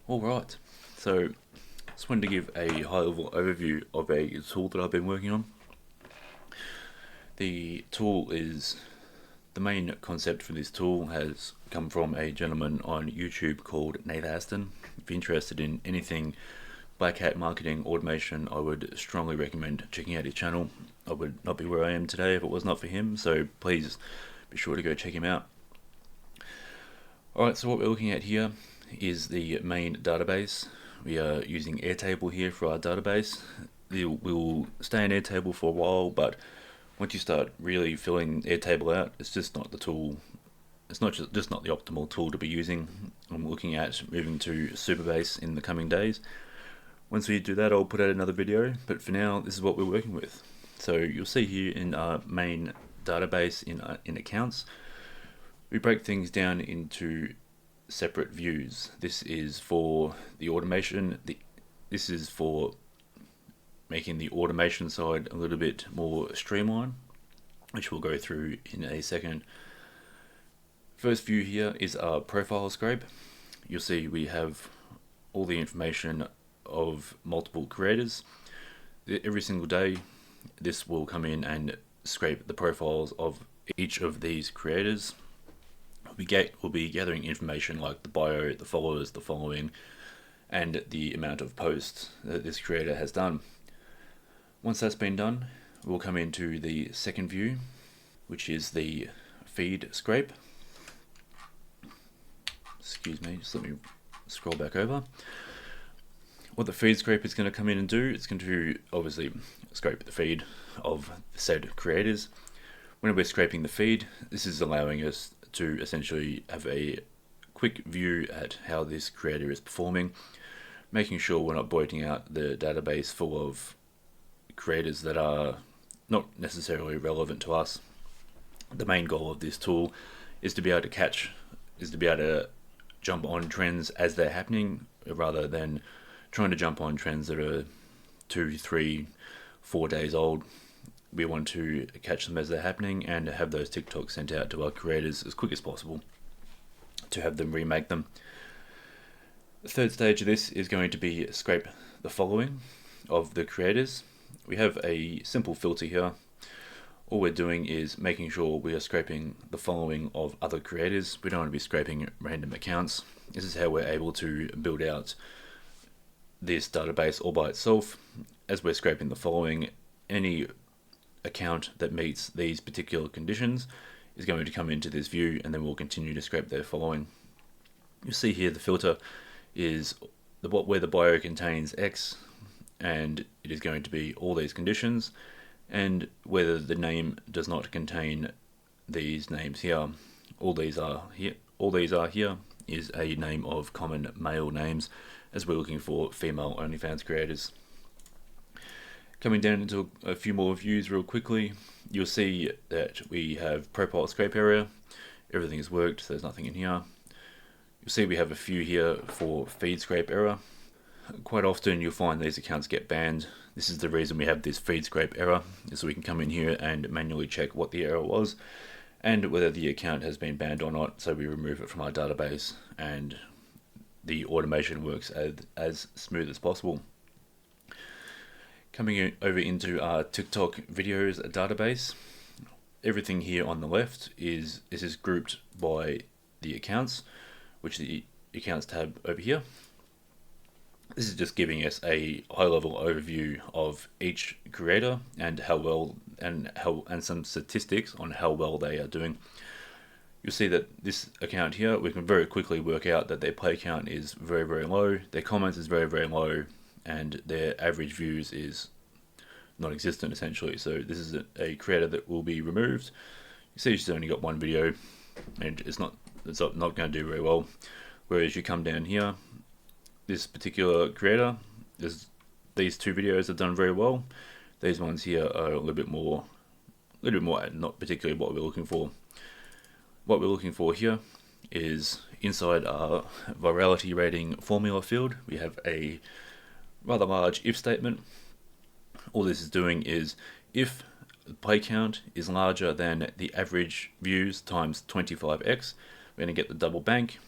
Alright, so just wanted to give a high level overview of a tool that I've been working on. The tool is, the main concept for this tool has come from a gentleman on YouTube called Nate Aston. If you're interested in anything black hat marketing automation, I would strongly recommend checking out his channel. I would not be where I am today if it was not for him, so please be sure to go check him out. Alright, so what we're looking at here is the main database. We are using Airtable here for our database. We will stay in Airtable for a while, but once you start really filling Airtable out, it's just not the tool. It's not just not the optimal tool to be using. I'm looking at moving to Superbase in the coming days. Once we do that, I'll put out another video, but for now, this is what we're working with. So you'll see here in our main database in accounts, we break things down into separate views. This is for the automation. This is for making the automation side a little bit more streamlined, which we'll go through in a second. First view here is our profile scrape. You'll see we have all the information of multiple creators. Every single day, this will come in and scrape the profiles of each of these creators. We'll be gathering information like the bio, the followers, the following, and the amount of posts that this creator has done. Once that's been done, we'll come into the second view, which is the feed scrape. Excuse me, just let me scroll back over. What the feed scrape is going to come in and do, it's going to obviously scrape the feed of said creators. When we're scraping the feed, this is allowing us to essentially have a quick view at how this creator is performing, making sure we're not bloating out the database full of creators that are not necessarily relevant to us. The main goal of this tool is to be able to jump on trends as they're happening, rather than trying to jump on trends that are 2, 3, 4 days old. We want to catch them as they're happening and have those TikToks sent out to our creators as quick as possible to have them remake them. The third stage of this is going to be scrape the following of the creators. We have a simple filter here. All we're doing is making sure we are scraping the following of other creators. We don't want to be scraping random accounts. This is how we're able to build out this database all by itself. As we're scraping the following, any account that meets these particular conditions is going to come into this view, and then we'll continue to scrape their following. You see here the filter is where the bio contains X, and it is going to be all these conditions, and whether the name does not contain these names here. All these are here is a name of common male names, as we're looking for female OnlyFans creators. Coming down into a few more views real quickly, you'll see that we have profile scrape area. Everything has worked, so there's nothing in here. You'll see we have a few here for feed scrape error. Quite often you'll find these accounts get banned. This is the reason we have this feed scrape error, so we can come in here and manually check what the error was and whether the account has been banned or not, so we remove it from our database and the automation works as smooth as possible. Coming over into our TikTok videos database, everything here on the left is grouped by the accounts, which the accounts tab over here. This is just giving us a high-level overview of each creator and and some statistics on how well they are doing. You'll see that this account here, we can very quickly work out that their play count is very, very low, their comments is very, very low, and their average views is non-existent essentially. So this is a creator that will be removed. You see she's only got one video, and it's not going to do very well. Whereas you come down here, this particular creator, these two videos have done very well. These ones here are a little bit more, not particularly what we're looking for. What we're looking for here is inside our virality rating formula field, we have a rather large if statement. All this is doing is, if the play count is larger than the average views times 25x, we're going to get the double bank,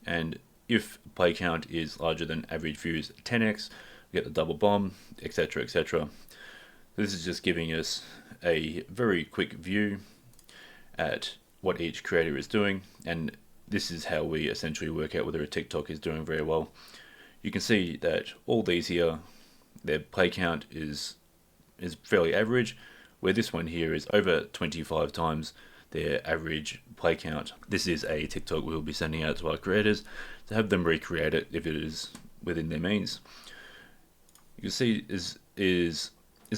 and if play count is larger than average views 10x, we get the double bomb, etc, etc. This is just giving us a very quick view at what each creator is doing, and this is how we essentially work out whether a TikTok is doing very well. You can see that all these here, their play count is fairly average, where this one here is over 25 times their average play count. This is a TikTok we'll be sending out to our creators to have them recreate it if it is within their means. You can see this is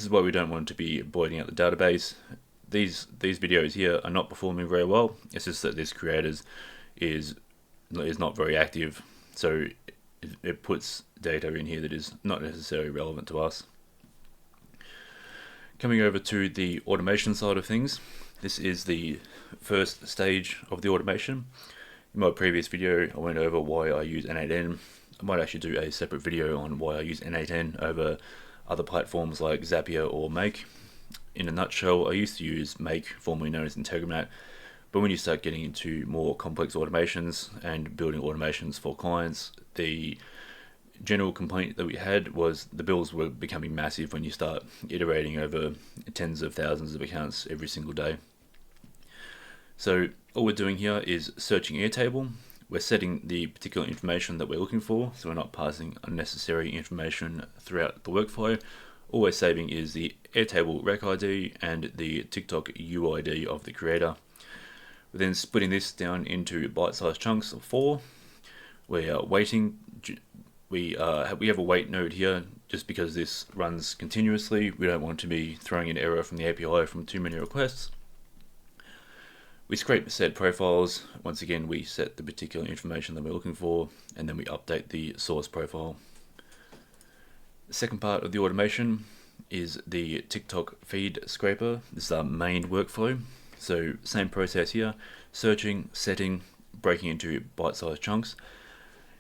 why we don't want to be voiding out the database. These videos here are not performing very well. It's just that this creators is not very active, so it puts data in here that is not necessarily relevant to us. Coming over to the automation side of things, this is the first stage of the automation. In my previous video, I went over why I use N8N. I might actually do a separate video on why I use N8N over other platforms like Zapier or Make. In a nutshell, I used to use Make, formerly known as Integromat, but when you start getting into more complex automations and building automations for clients, the general complaint that we had was the bills were becoming massive when you start iterating over tens of thousands of accounts every single day. So all we're doing here is searching Airtable. We're setting the particular information that we're looking for, so we're not passing unnecessary information throughout the workflow. All we're saving is the Airtable rec ID and the TikTok UID of the creator. We're then splitting this down into bite-sized chunks of 4. We are waiting. We have a wait node here just because this runs continuously. We don't want to be throwing an error from the API from too many requests. We scrape set profiles. Once again, we set the particular information that we're looking for, and then we update the source profile. The second part of the automation is the TikTok feed scraper. This is our main workflow. So same process here, searching, setting, breaking into bite-sized chunks,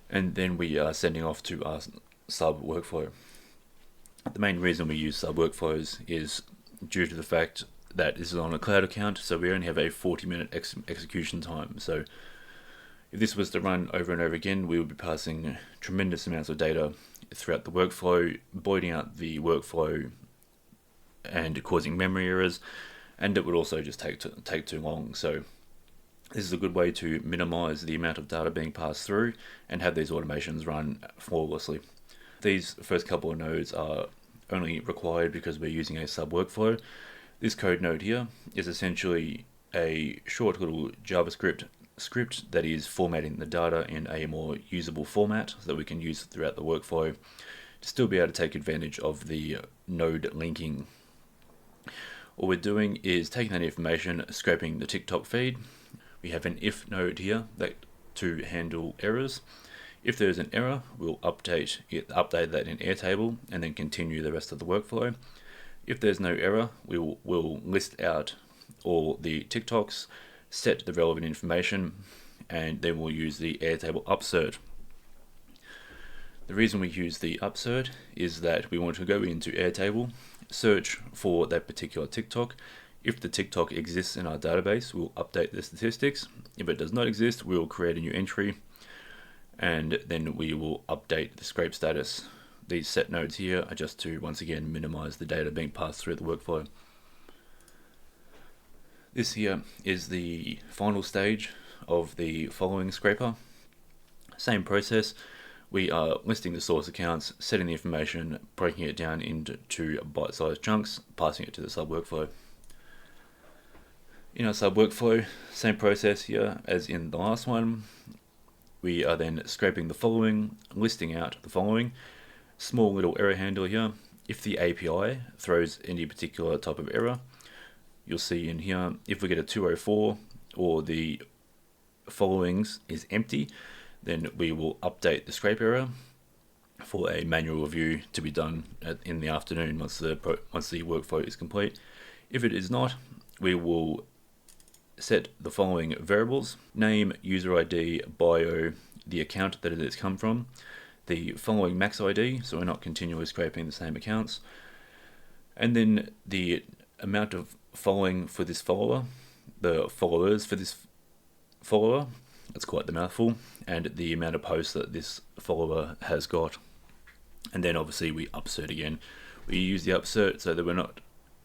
and then we are sending off to our sub workflow. The main reason we use sub workflows is due to the fact that this is on a cloud account, so we only have a 40-minute execution time. So if this was to run over and over again, we would be passing tremendous amounts of data throughout the workflow, voiding out the workflow and causing memory errors, and it would also just take too long. So this is a good way to minimize the amount of data being passed through and have these automations run flawlessly. These first couple of nodes are only required because we're using a sub workflow. This code node here is essentially a short little JavaScript script that is formatting the data in a more usable format so that we can use it throughout the workflow to still be able to take advantage of the node linking. All we're doing is taking that information, scraping the TikTok feed. We have an if node here to handle errors. If there's an error, we'll update that in Airtable and then continue the rest of the workflow. If there's no error, we'll list out all the TikToks, set the relevant information, and then we'll use the Airtable upsert. The reason we use the upsert is that we want to go into Airtable, search for that particular TikTok. If the TikTok exists in our database, we'll update the statistics. If it does not exist, we'll create a new entry, and then we will update the scrape status. These set nodes here are just to, once again, minimize the data being passed through the workflow. This here is the final stage of the following scraper. Same process. We are listing the source accounts, setting the information, breaking it down into bite-sized chunks, passing it to the sub workflow. In our sub workflow, same process here as in the last one. We are then scraping the following, listing out the following. Small little error handler here. If the API throws any particular type of error, you'll see in here, if we get a 204 or the followings is empty, then we will update the scrape error for a manual review to be done in the afternoon once the workflow is complete. If it is not, we will set the following variables: name, user ID, bio, the account that it has come from, the following max ID, so we're not continually scraping the same accounts, and then the amount of following for this follower, the followers for this follower, That's quite the mouthful, and the amount of posts that this follower has got. And then obviously we upsert again. We use the upsert so that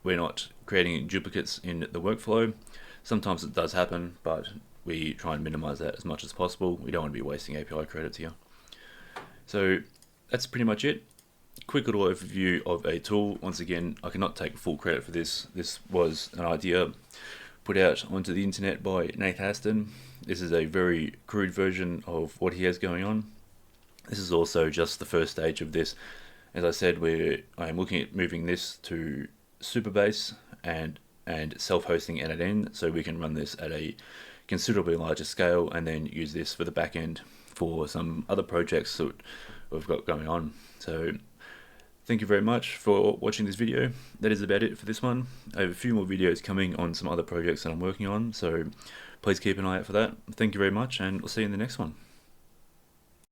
we're not creating duplicates in the workflow. Sometimes it does happen, but we try and minimize that as much as possible. We don't want to be wasting API credits here. So that's pretty much it. Quick little overview of a tool. Once again, I cannot take full credit for this. This was an idea put out onto the internet by Nate Aston. This is a very crude version of what he has going on. This is also just the first stage of this. As I said, I am looking at moving this to Superbase and self-hosting NetN, so we can run this at a considerably larger scale and then use this for the back end for some other projects that we've got going on. So thank you very much for watching this video. That is about it for this one. I have a few more videos coming on some other projects that I'm working on, so please keep an eye out for that. Thank you very much, and we'll see you in the next one.